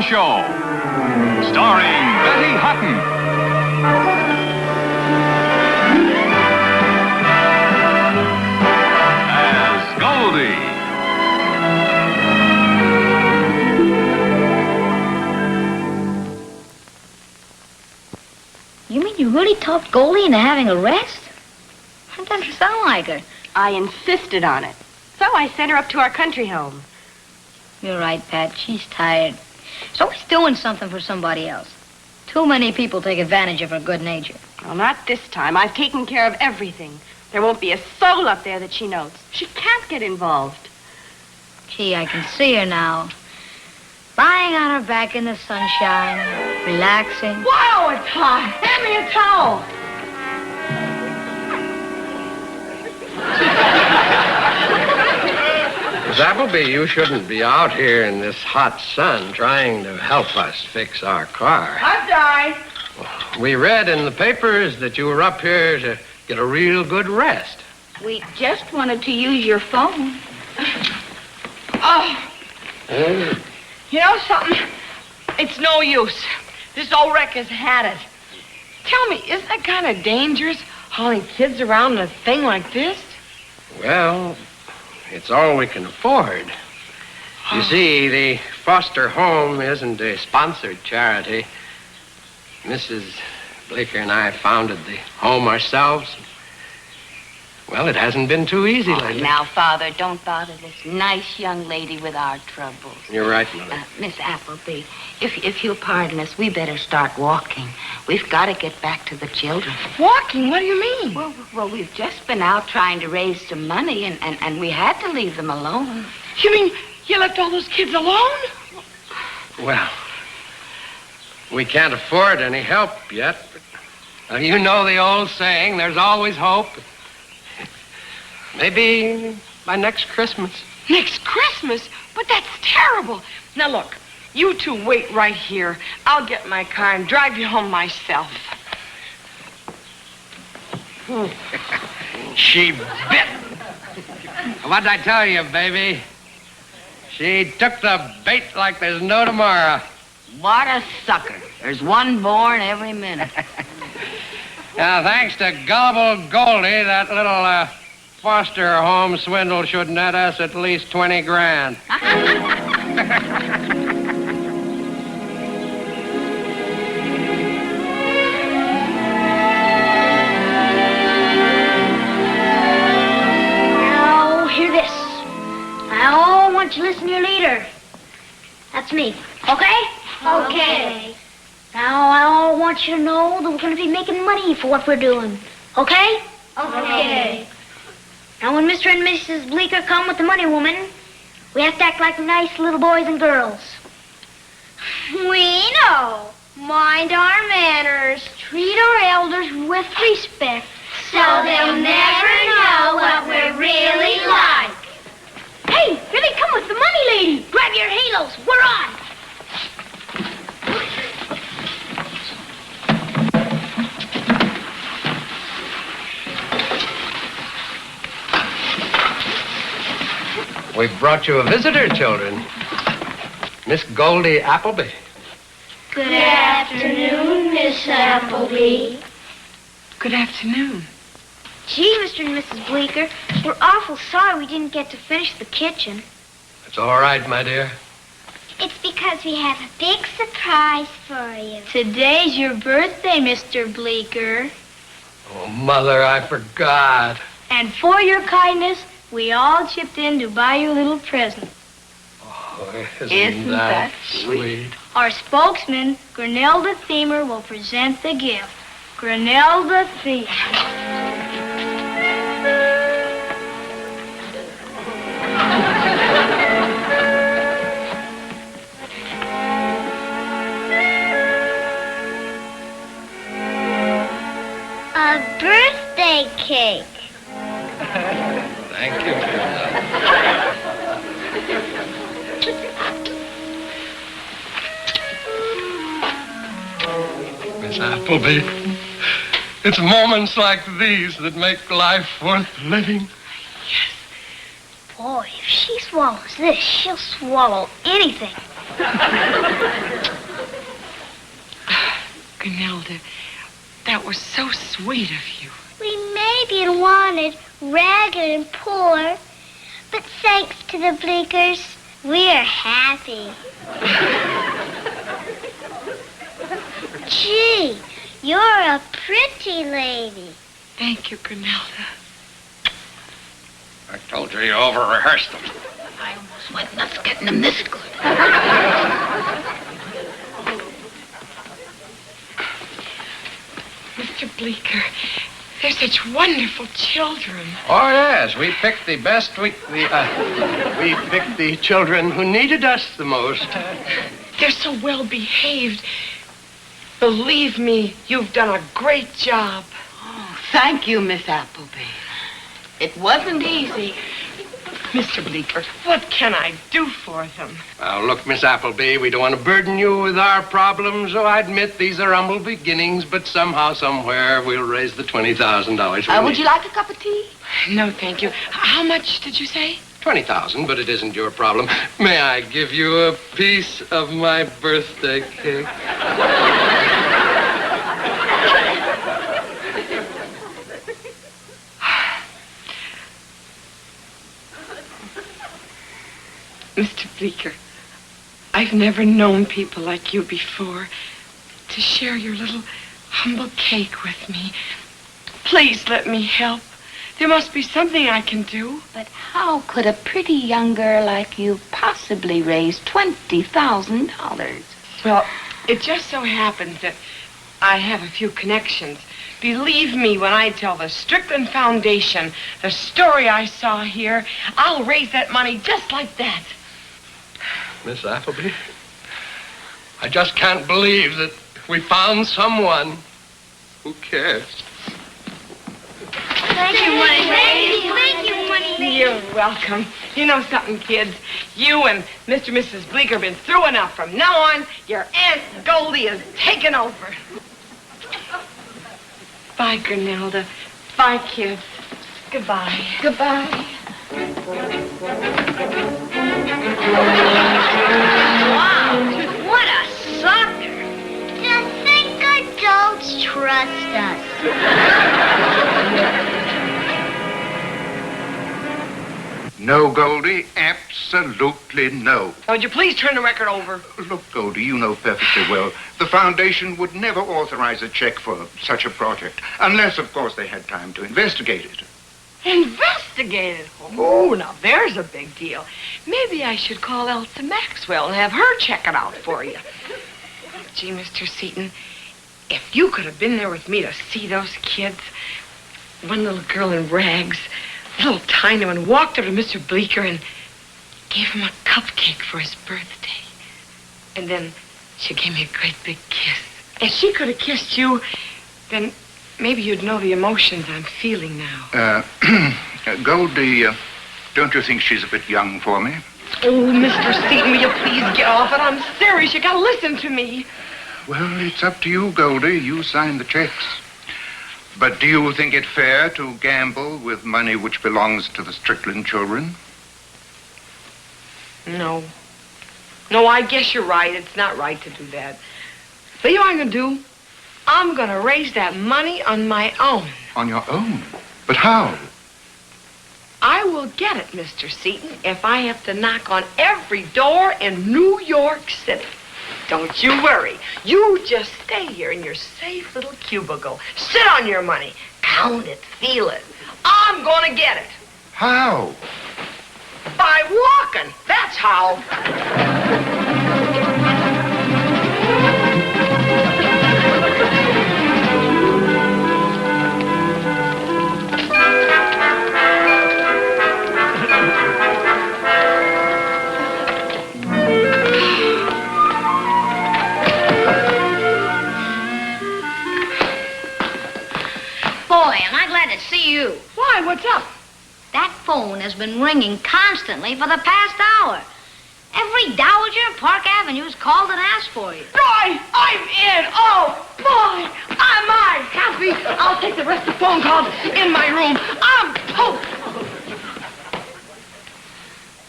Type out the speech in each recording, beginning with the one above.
Show, starring Betty Hutton. As Goldie. You mean you really talked Goldie into having a rest? That doesn't sound like her. I insisted on it. So I sent her up to our country home. You're right, Pat. She's tired. She's always doing something for somebody else. Too many people take advantage of her good nature. Well, not this time. I've taken care of everything. There won't be a soul up there that she knows. She can't get involved. Gee, I can see her now. Lying on her back in the sunshine, relaxing. Wow, it's hot. Hand me a towel. Miss Appleby, you shouldn't be out here in this hot sun trying to help us fix our car. I've died. We read in the papers that you were up here to get a real good rest. We just wanted to use your phone. Oh. You know something? It's no use. This old wreck has had it. Tell me, isn't that kind of dangerous, hauling kids around in a thing like this? Well, it's all we can afford. You see, the foster home isn't a sponsored charity. Mrs. Bleeker and I founded the home ourselves. Well, it hasn't been too easy lately. Now, Father, don't bother this nice young lady with our troubles. You're right, Mother. Miss Appleby, if you'll pardon us, we better start walking. We've got to get back to the children. Walking? What do you mean? Well, we've just been out trying to raise some money, and we had to leave them alone. You mean you left all those kids alone? Well, we can't afford any help yet, but you know the old saying, there's always hope. Maybe by next Christmas. Next Christmas? But that's terrible. Now, look, you two wait right here. I'll get my car and drive you home myself. She bit. What'd I tell you, baby? She took the bait like there's no tomorrow. What a sucker. There's one born every minute. Now, thanks to Gullible Goldie, that little foster home swindle should net us at least 20 grand. Now, hear this. I want you to listen to your leader. That's me. Okay? Okay. Now, I want you to know that we're going to be making money for what we're doing. Okay? Okay. Now, when Mr. and Mrs. Bleeker come with the money woman, we have to act like nice little boys and girls. We know. Mind our manners. Treat our elders with respect. So they'll never know what we're really like. Hey, here they come with the money lady. Grab your halos. We're on. We've brought you a visitor, children. Miss Goldie Appleby. Good afternoon, Miss Appleby. Good afternoon. Gee, Mr. and Mrs. Bleeker, we're awful sorry we didn't get to finish the kitchen. It's all right, my dear. It's because we have a big surprise for you. Today's your birthday, Mr. Bleeker. Oh, Mother, I forgot. And for your kindness, we all chipped in to buy you a little present. Oh, isn't that sweet? Our spokesman, Grenelda Themer, will present the gift. Grenelda Themer. A birthday cake. Thank you. Miss Appleby, it's moments like these that make life worth living. Boy, if she swallows this, she'll swallow anything. Grinelda, that was so sweet of you. We may be wanted, ragged and poor, but thanks to the Bleakers, we're happy. Gee, you're a pretty lady. Thank you, Grinelda. I told you you over-rehearsed them. I almost went nuts getting them this good. Mr. Bleeker, they're such wonderful children. Oh, yes. We picked the best. We picked the children who needed us the most. They're so well behaved. Believe me, you've done a great job. Oh, thank you, Miss Appleby. It wasn't easy. Mr. Bleeker, what can I do for them? Now, look, Miss Appleby, we don't want to burden you with our problems. Oh, I admit these are humble beginnings, but somehow, somewhere, we'll raise the $20,000. Would you like a cup of tea? No, thank you. How much did you say? $20,000, but it isn't your problem. May I give you a piece of my birthday cake? Mr. Bleeker, I've never known people like you before to share your little humble cake with me. Please let me help. There must be something I can do. But how could a pretty young girl like you possibly raise $20,000? Well, it just so happens that I have a few connections. Believe me when I tell the Strickland Foundation the story I saw here, I'll raise that money just like that. Miss Appleby, I just can't believe that we found someone who cares. Thank you, Money Lady. Thank you, Money Lady. You're welcome. You know something, kids? You and Mr. and Mrs. Bleeker have been through enough. From now on, your Aunt Goldie is taking over. Bye, Grinelda. Bye, kids. Goodbye. Goodbye. Wow, what a sucker. To think adults trust us. No, Goldie, absolutely no. Now, would you please turn the record over? Look, Goldie, you know perfectly well the Foundation would never authorize a check for such a project, unless, of course, they had time to investigate it. Investigate it? Oh, now there's a big deal. Maybe I should call Elsa Maxwell and have her check it out for you. Gee, Mr. Seaton, if you could have been there with me to see those kids, one little girl in rags, little tiny one, walked up to Mr. Bleeker and gave him a cupcake for his birthday. And then she gave me a great big kiss. If she could have kissed you, then maybe you'd know the emotions I'm feeling now. Goldie, don't you think she's a bit young for me? Oh, Mr. Seaton, will you please get off it? I'm serious. You gotta listen to me. Well, it's up to you, Goldie. You signed the checks. But do you think it fair to gamble with money which belongs to the Strickland children? No. No, I guess you're right. It's not right to do that. But you know what I'm gonna do? I'm gonna raise that money on my own. On your own? But how? I will get it, Mr. Seaton, if I have to knock on every door in New York City. Don't you worry. You just stay here in your safe little cubicle. Sit on your money. Count it. Feel it. I'm gonna get it. How? By walking. That's how. Boy, am I glad to see you. Why? What's up? That phone has been ringing constantly for the past hour. Every dowager in Park Avenue's called and asked for you. Boy, I'm in. Oh, boy, am I happy. I'll take the rest of the phone calls in my room. I'm pooped.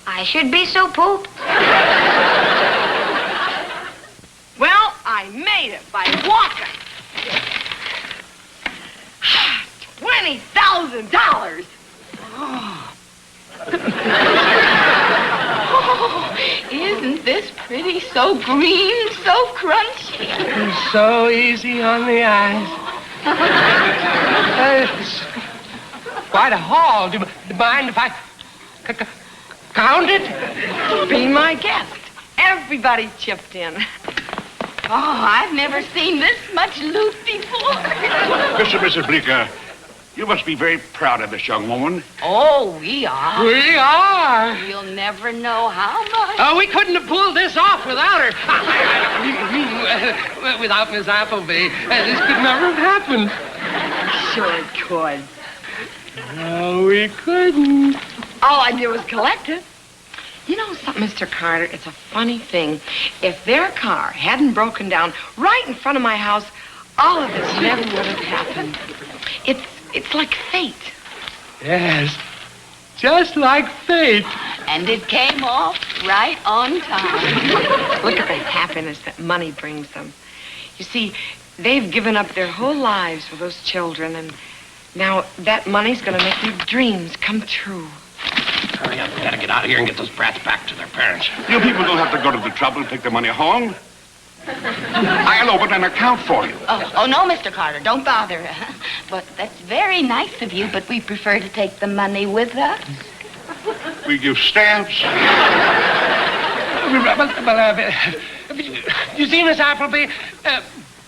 I should be so pooped. by walking. $20,000. Oh, isn't this pretty? So green, so crunchy. It's so easy on the eyes. It's quite a haul. Do you mind if I count it? Be my guest. Everybody chipped in. Oh, I've never seen this much loot before. Mr. and Mrs. Bleeker, you must be very proud of this young woman. Oh, we are. We are. You'll never know how much. Oh, we couldn't have pulled this off without her. Without Miss Appleby. This could never have happened. Sure it could. No, we couldn't. All I did was collect it. You know something, Mr. Carter? It's a funny thing. If their car hadn't broken down right in front of my house, all of this never would have happened. It's like fate. Yes, just like fate. And it came off right on time. Look at the happiness that money brings them. You see, they've given up their whole lives for those children, and now that money's going to make their dreams come true. Hurry up, we gotta get out of here and get those brats back to their parents. You people don't have to go to the trouble to take the money home. I'll open an account for you. Oh, no, Mr. Carter, don't bother. But that's very nice of you, but we prefer to take the money with us. We give stamps. You see, Miss Appleby,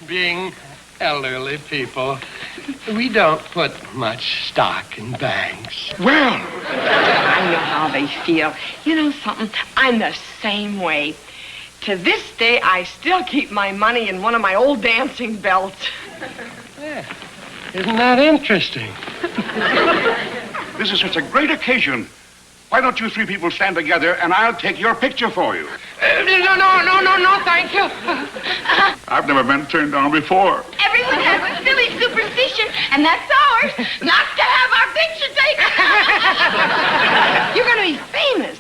being elderly people, we don't put much stock in banks. Well, I know how they feel. You know something? I'm the same way. To this day, I still keep my money in one of my old dancing belts. Yeah. Isn't that interesting? this is such a great occasion. Why don't you three people stand together and I'll take your picture for you? No, thank you. I've never been turned down before. Everyone has a silly superstition, and that's ours, not to have our picture taken. You're going to be famous.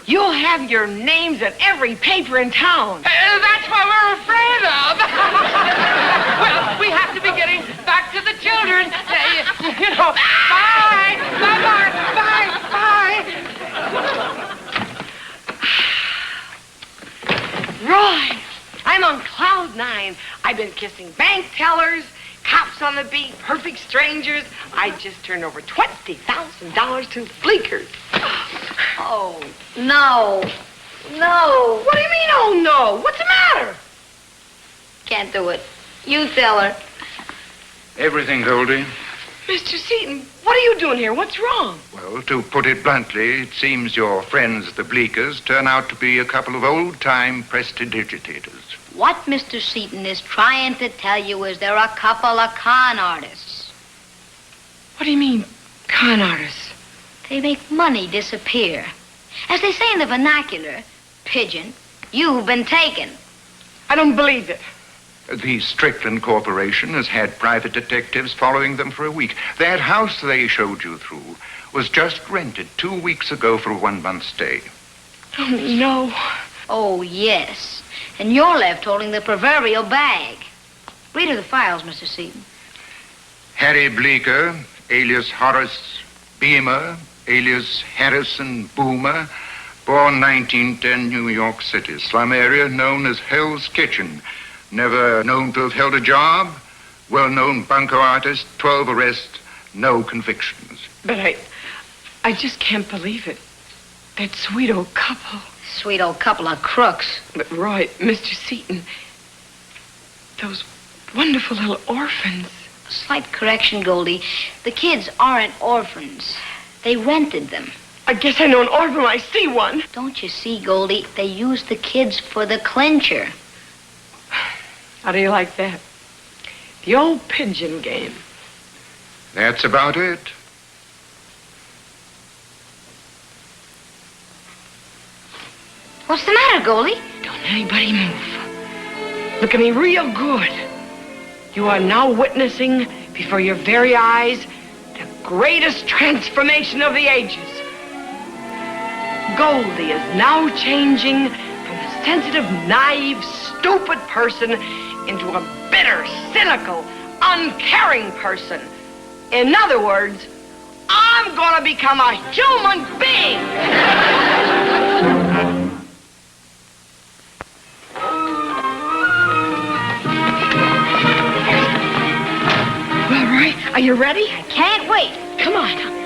You'll have your names in every paper in town. That's what we're afraid of. Well, we have to be getting back to the children. Bye. Roy, I'm on cloud 9. I've been kissing bank tellers, cops on the beat, perfect strangers. I just turned over $20,000 to Fleekers. Oh, no. No. What do you mean, oh, no? What's the matter? Can't do it. You tell her. Everything, Goldie. Mr. Seaton, what are you doing here? What's wrong? Well, to put it bluntly, it seems your friends, the Bleekers, turn out to be a couple of old-time prestidigitators. What Mr. Seaton is trying to tell you is they're a couple of con artists. What do you mean, con artists? They make money disappear. As they say in the vernacular, pigeon, you've been taken. I don't believe it. The Strickland Corporation has had private detectives following them for a week. That house they showed you through was just rented 2 weeks ago for a 1-month stay. Oh, no. Oh, yes. And you're left holding the proverbial bag. Read her the files, Mr. Seaton. Harry Bleeker, alias Horace Beamer, alias Harrison Boomer, born 1910, New York City, slum area known as Hell's Kitchen. Never known to have held a job, well-known bunco artist, 12 arrests, no convictions. But I just can't believe it. That sweet old couple. Sweet old couple of crooks. But Roy, Mr. Seaton, those wonderful little orphans. A slight correction, Goldie. The kids aren't orphans. They rented them. I guess I know an orphan when I see one. Don't you see, Goldie? They used the kids for the clincher. How do you like that? The old pigeon game. That's about it. What's the matter, Goldie? Don't anybody move. Look at me real good. You are now witnessing before your very eyes the greatest transformation of the ages. Goldie is now changing from the sensitive, naive, stupid person into a bitter, cynical, uncaring person. In other words, I'm gonna become a human being. All right, are you ready? I can't wait. Come on.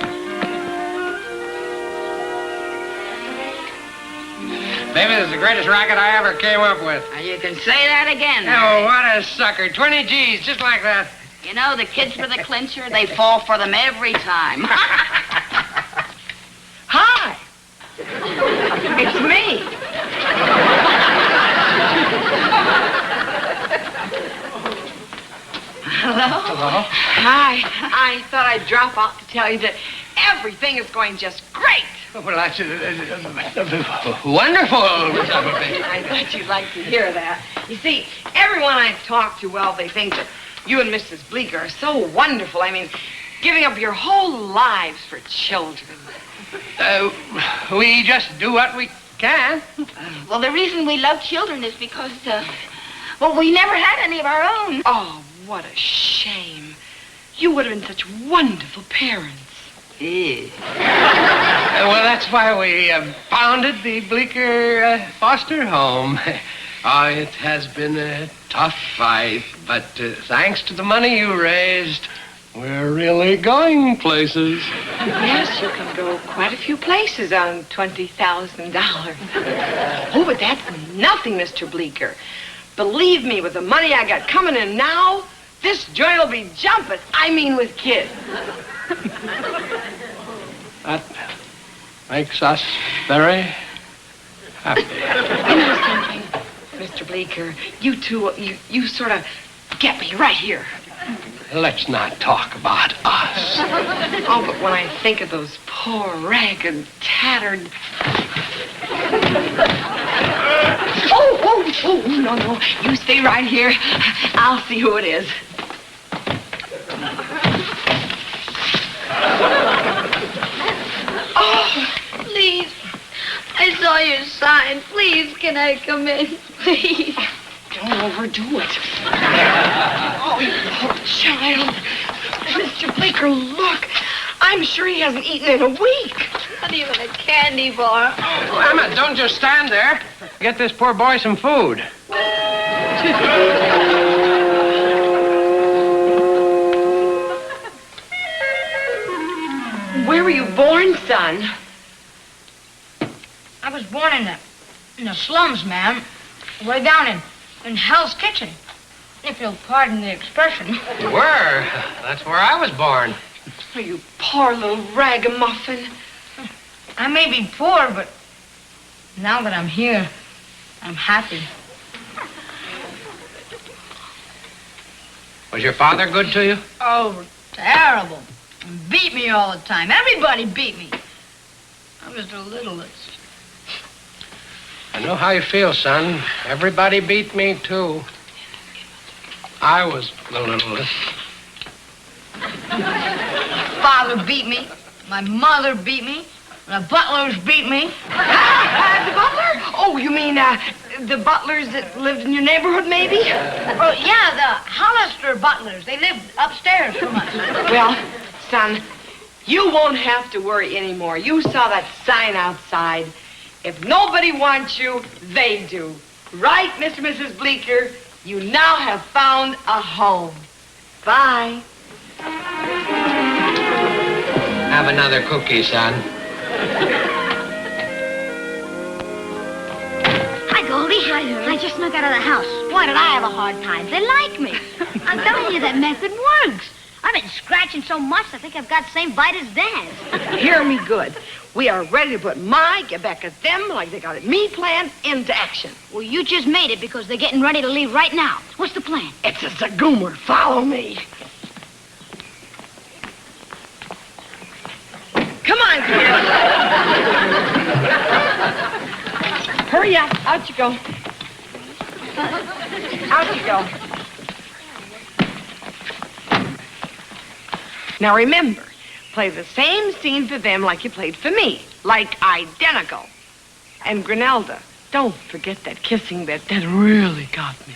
Baby, this is the greatest racket I ever came up with. You can say that again. Oh, what a sucker. 20 G's, just like that. You know, the kids for the clincher, they fall for them every time. Hi. It's me. Hello? Hello? Hi. I thought I'd drop out to tell you that everything is going just great. Well, that's wonderful. I thought you'd like to hear that. You see, everyone I've talked to, well, they think that you and Mrs. Bleeker are so wonderful. I mean, giving up your whole lives for children. We just do what we can. Well, the reason we love children is because, well, we never had any of our own. Oh, what a shame. You would have been such wonderful parents. Well, that's why we founded the Bleeker Foster Home. It has been a tough fight, but thanks to the money you raised, we're really going places. Yes, you can go quite a few places on $20,000. Oh, but that's nothing, Mr. Bleeker. Believe me, with the money I got coming in now, this joint will be jumping. I mean, with kids. That makes us very happy. You know something, Mr. Bleeker? You two, you sort of get me right here. Let's not talk about us. Oh, but when I think of those poor, ragged, tattered... Oh, no. You stay right here. I'll see who it is. Oh, please. I saw your sign. Please, can I come in? Please. Don't overdo it. Oh, you poor child. Mr. Bleeker, look. I'm sure he hasn't eaten in a week. Not even a candy bar. Oh, Emma, don't just stand there. Get this poor boy some food. Where were you born, son? I was born in the slums, ma'am. Way down in Hell's Kitchen. If you'll pardon the expression. You were. That's where I was born. Oh, you poor little ragamuffin. I may be poor, but now that I'm here, I'm happy. Was your father good to you? Oh, terrible. Beat me all the time. Everybody beat me. I was the littlest. I know how you feel, son. Everybody beat me, too. I was the littlest. Father beat me. My mother beat me. The butlers beat me. The butler? Oh, you mean the butlers that lived in your neighborhood, maybe? Oh, yeah, the Hollister butlers. They lived upstairs from us. Well, son, you won't have to worry anymore. You saw that sign outside. If nobody wants you, they do. Right, Mr. and Mrs. Bleeker? You now have found a home. Bye. Have another cookie, son. Hi, Goldie. Hi, I just snuck out of the house. Why did I have a hard time? They like me. I'm telling you, that method works. I've been scratching so much, I think I've got the same bite as Dad's. Hear me good. We are ready to put my get back at them like they got at me plan into action. Well, you just made it because they're getting ready to leave right now. What's the plan? It's a zagoomer. Follow me. Come on, kids. Hurry up. Out you go. Out you go. Now remember, play the same scene for them like you played for me. Like identical. And Grinelda, don't forget that kissing bit. That really got me.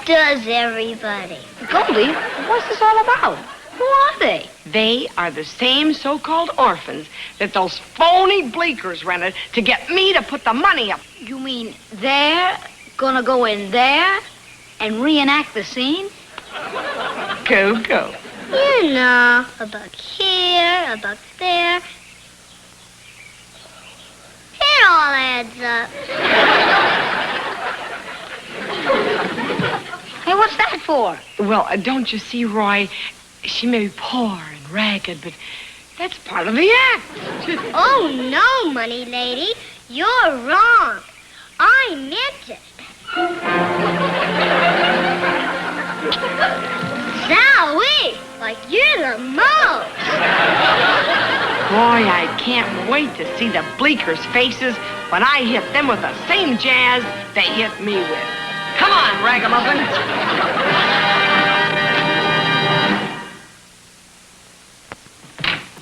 does everybody? Goldie, what's this all about? Who are they? They are the same so-called orphans that those phony Bleekers rented to get me to put the money up. You mean they're gonna go in there and reenact the scene? Go, go. You know, about here, about there. It all adds up. Hey, what's that for? Well, don't you see, Roy? She may be poor and ragged, but that's part of the act. Oh, no, money lady. You're wrong. I meant it. Zowie! Like you're the most. Boy, I can't wait to see the Bleekers' faces when I hit them with the same jazz they hit me with. Come on, ragamuffin.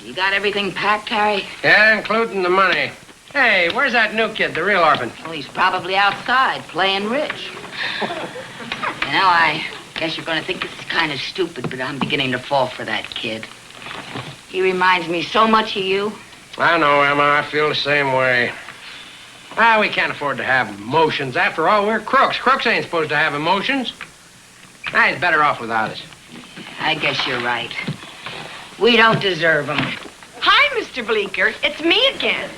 You got everything packed, Harry? Yeah, including the money. Hey, where's that new kid, the real orphan? Oh, he's probably outside playing rich. You know, I guess you're going to think this is kind of stupid, but I'm beginning to fall for that kid. He reminds me so much of you. I know, Emma. I feel the same way. Ah, we can't afford to have emotions. After all, we're crooks. Crooks ain't supposed to have emotions. Ah, he's better off without us. I guess you're right. We don't deserve them. Hi, Mr. Bleeker. It's me again.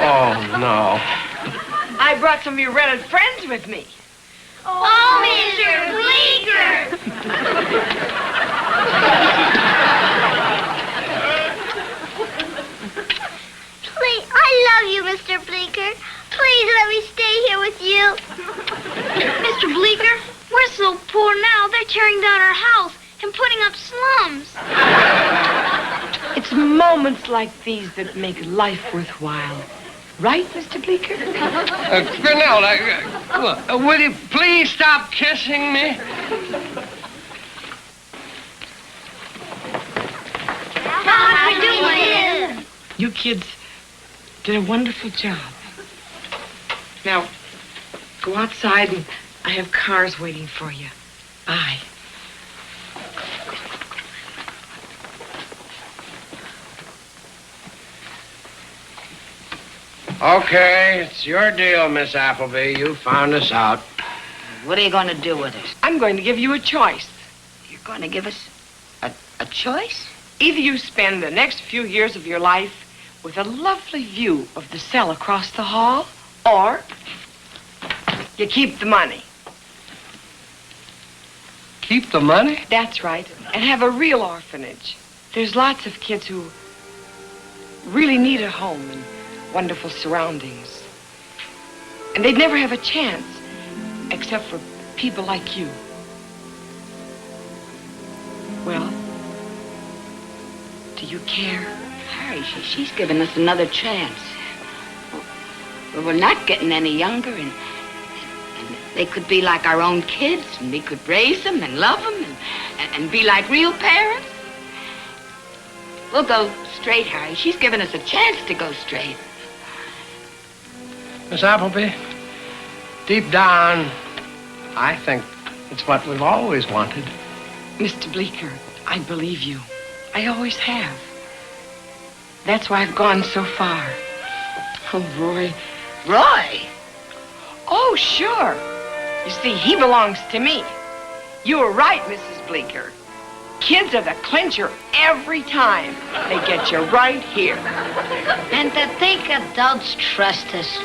Oh, no. I brought some of your rented friends with me. Oh, Mr. Bleeker! Please, I love you, Mr. Bleeker. Please let me stay here with you. Mr. Bleeker, we're so poor now, they're tearing down our house and putting up slums. It's moments like these that make life worthwhile. Right, Mr. Bleeker? Grinnell, will you please stop kissing me? How are you doing? You kids did a wonderful job. Now, go outside and I have cars waiting for you. Bye. Okay, it's your deal, Miss Appleby. You found us out. What are you going to do with us? I'm going to give you a choice. You're going to give us a choice? Either you spend the next few years of your life with a lovely view of the cell across the hall, or you keep the money. Keep the money? That's right, and have a real orphanage. There's lots of kids who really need a home and wonderful surroundings. And they'd never have a chance except for people like you. Well, do you care? Harry, she's given us another chance. Well, we're not getting any younger, and they could be like our own kids, and we could raise them and love them and be like real parents. We'll go straight, Harry. She's given us a chance to go straight. Miss Appleby, deep down, I think it's what we've always wanted. Mr. Bleeker, I believe you. I always have. That's why I've gone so far. Oh, Roy. Roy? Oh, sure. You see, he belongs to me. You were right, Mrs. Bleeker. Kids are the clincher every time. They get you right here. And to think adults trust us.